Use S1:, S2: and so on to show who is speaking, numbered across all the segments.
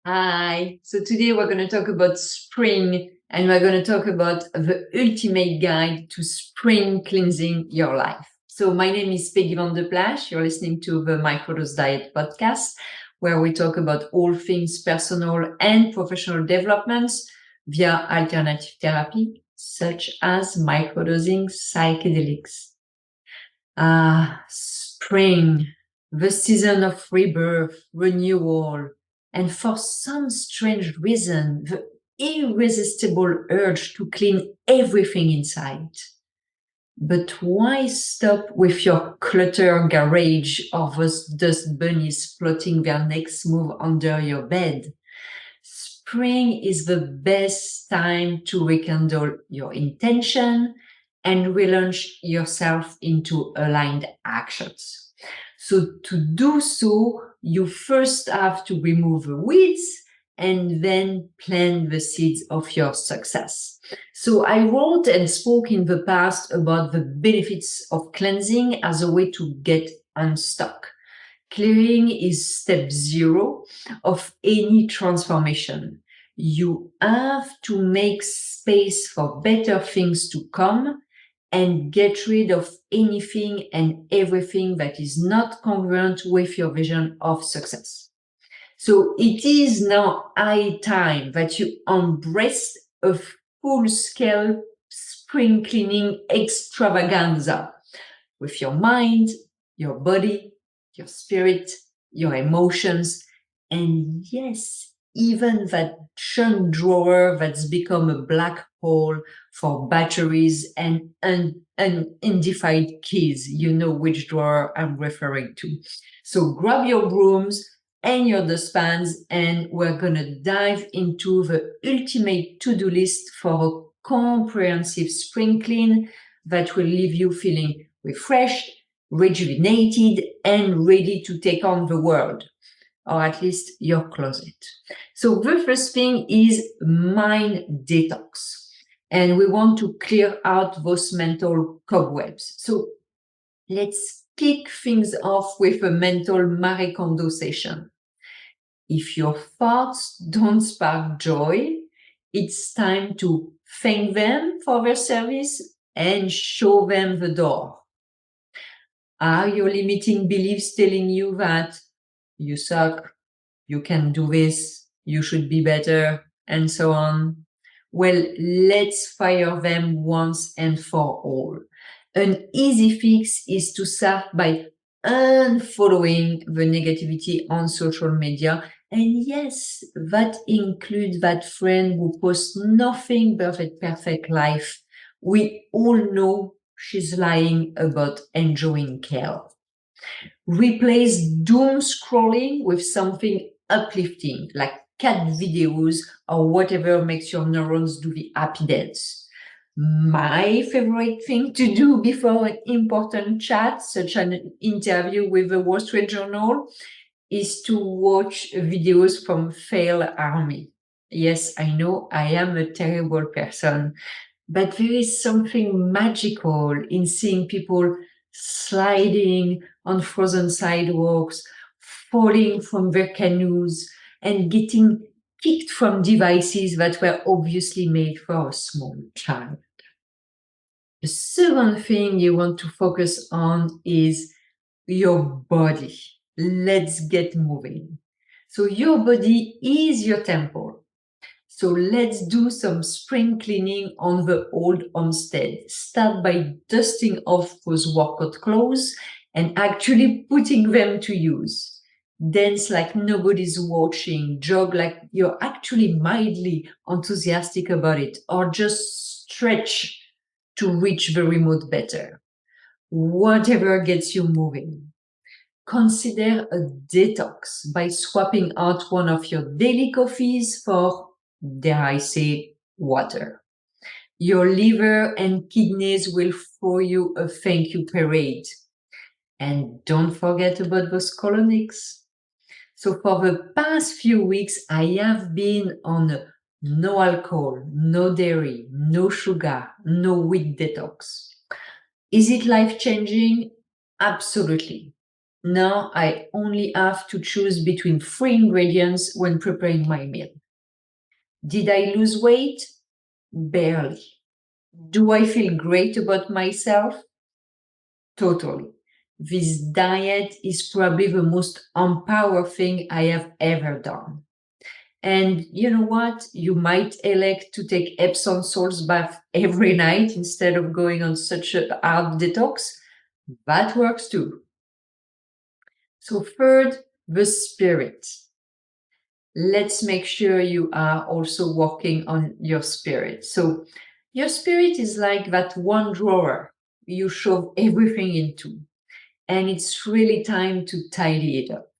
S1: Hi. So today we're going to talk about spring and we're going to talk about the ultimate guide to spring cleansing your life. So my name is Peggy van de Plassche. You're listening to the Microdose Diet podcast, where we talk about all things personal and professional developments via alternative therapy, such as microdosing psychedelics. Spring, the season of rebirth, renewal, and for some strange reason, the irresistible urge to clean everything inside. But why stop with your clutter garage or those dust bunnies plotting their next move under your bed? Spring is the best time to rekindle your intention and relaunch yourself into aligned actions. So to do so, you first have to remove the weeds and then plant the seeds of your success. So I wrote and spoke in the past about the benefits of cleansing as a way to get unstuck. Clearing is step 0 of any transformation. You have to make space for better things to come and get rid of anything and everything that is not congruent with your vision of success. So it is now high time that you embrace a full-scale spring cleaning extravaganza with your mind, your body, your spirit, your emotions, and yes, even that junk drawer that's become a black hole for batteries and unidentified keys. You know which drawer I'm referring to. So grab your brooms and your dustpans, and we're gonna dive into the ultimate to-do list for a comprehensive spring clean that will leave you feeling refreshed, rejuvenated, and ready to take on the world, or at least your closet. So the first thing is mind detox. And we want to clear out those mental cobwebs. So let's kick things off with a mental Marie Kondo session. If your thoughts don't spark joy, it's time to thank them for their service and show them the door. Are your limiting beliefs telling you that you suck, you can do this, you should be better, and so on? Well, let's fire them once and for all. An easy fix is to start by unfollowing the negativity on social media. And yes, that includes that friend who posts nothing but a perfect life. We all know she's lying about enjoying kale. Replace doom scrolling with something uplifting, like cat videos or whatever makes your neurons do the happy dance. My favorite thing to do before an important chat, such as an interview with the Wall Street Journal, is to watch videos from Fail Army. Yes, I know I am a terrible person, but there is something magical in seeing people sliding on frozen sidewalks, falling from their canoes, and getting kicked from devices that were obviously made for a small child. The second thing you want to focus on is your body. Let's get moving. So your body is your temple. So let's do some spring cleaning on the old homestead. Start by dusting off those workout clothes and actually putting them to use. Dance like nobody's watching, jog like you're actually mildly enthusiastic about it, or just stretch to reach the remote better. Whatever gets you moving. Consider a detox by swapping out one of your daily coffees for, dare I say, water. Your liver and kidneys will throw you a thank you parade. And don't forget about those colonics. So for the past few weeks, I have been on a no alcohol, no dairy, no sugar, no wheat detox. Is it life-changing? Absolutely. Now I only have to choose between 3 ingredients when preparing my meal. Did I lose weight? Barely. Do I feel great about myself? Totally. This diet is probably the most empowering thing I have ever done. And you know what? You might elect to take Epsom salts bath every night instead of going on such a hard detox. That works too. So third, the spirit. Let's make sure you are also working on your spirit. So your spirit is like that one drawer you shove everything into, and it's really time to tidy it up.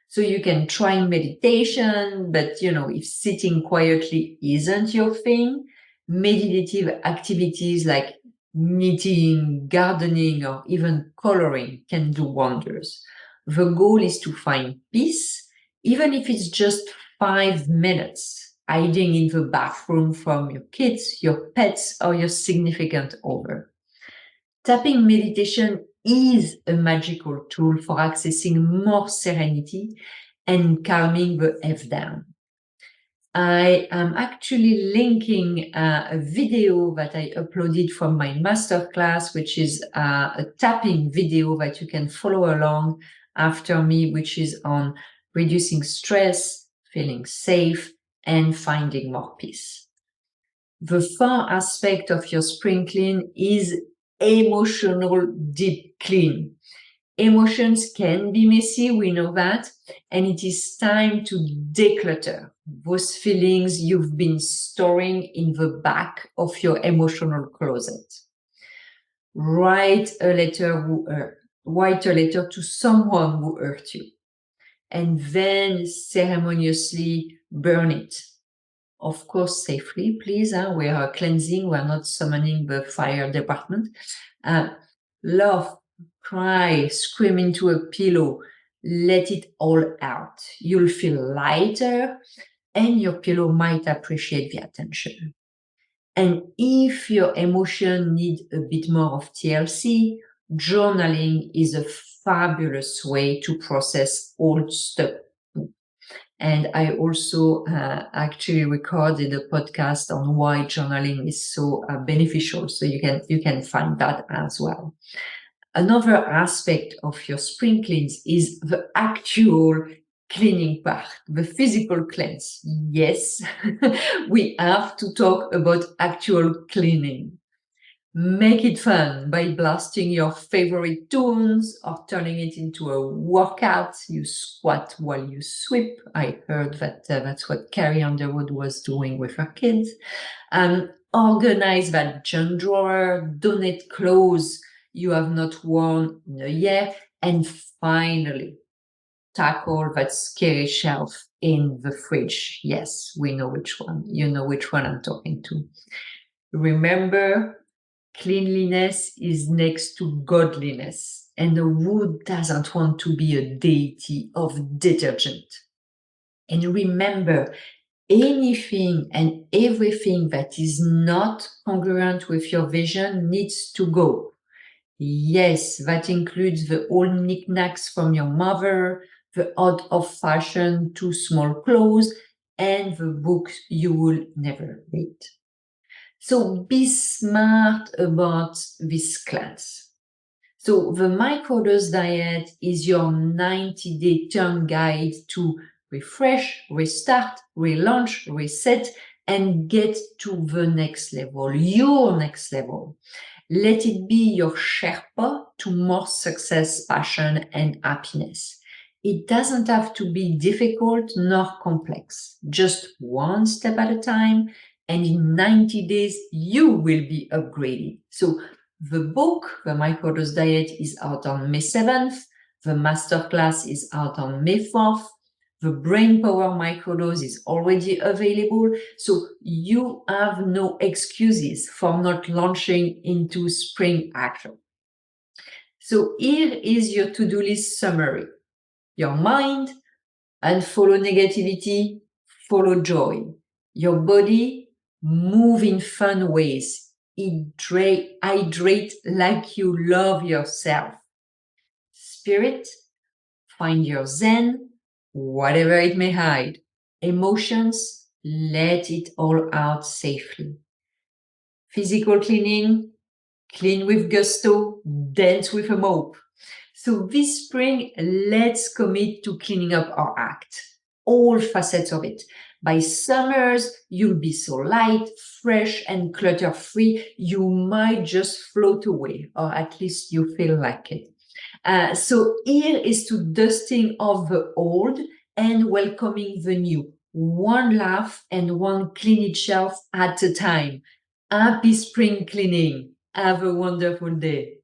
S1: So you can try meditation, but if sitting quietly isn't your thing, meditative activities like knitting, gardening, or even coloring can do wonders. The goal is to find peace, even if it's just 5 minutes, hiding in the bathroom from your kids, your pets, or your significant other. Tapping meditation is a magical tool for accessing more serenity and calming the F down. I am actually linking a video that I uploaded from my masterclass, which is a tapping video that you can follow along after me, which is on reducing stress, feeling safe, and finding more peace. The far aspect of your spring clean is emotional deep clean. Emotions can be messy, we know that, and it is time to declutter those feelings you've been storing in the back of your emotional closet. Write a letter to someone who hurt you, and then ceremoniously burn it. Of course, safely, please. We are cleansing, we're not summoning the fire department. Love, cry, scream into a pillow, let it all out. You'll feel lighter, and your pillow might appreciate the attention. And if your emotion need a bit more of TLC, journaling is a fabulous way to process old stuff. And I also actually recorded a podcast on why journaling is so beneficial. So you can find that as well. Another aspect of your spring cleanse is the actual cleaning part, the physical cleanse. Yes, we have to talk about actual cleaning. Make it fun by blasting your favorite tunes or turning it into a workout. You squat while you sweep. I heard that that's what Carrie Underwood was doing with her kids. Organize that junk drawer, donate clothes you have not worn in a year, and finally, tackle that scary shelf in the fridge. Yes, we know which one. You know which one I'm talking to. Remember, cleanliness is next to godliness, and who doesn't want to be a deity of detergent? And remember, anything and everything that is not congruent with your vision needs to go. Yes, that includes the old knickknacks from your mother, the out-of-fashion too small clothes, and the books you will never read. So be smart about this cleanse. So the Microdose Diet is your 90-day turn guide to refresh, restart, relaunch, reset, and get to the next level, your next level. Let it be your Sherpa to more success, passion, and happiness. It doesn't have to be difficult nor complex, just one step at a time, and in 90 days, you will be upgraded. So the book, The Microdose Diet, is out on May 7th. The masterclass is out on May 4th. The Brain Power Microdose is already available. So you have no excuses for not launching into spring action. So here is your to-do list summary. Your mind, unfollow negativity, follow joy. Your body, move in fun ways. Hydrate like you love yourself. Spirit, Find your zen, whatever it may hide. Emotions, let it all out safely. Physical cleaning, clean with gusto, dance with a mop. So this spring, let's commit to cleaning up our act, all facets of it. By summers, you'll be so light, fresh, and clutter-free, you might just float away, or at least you feel like it. So here is to dusting off the old and welcoming the new. One laugh and one clean shelf at a time. Happy spring cleaning. Have a wonderful day.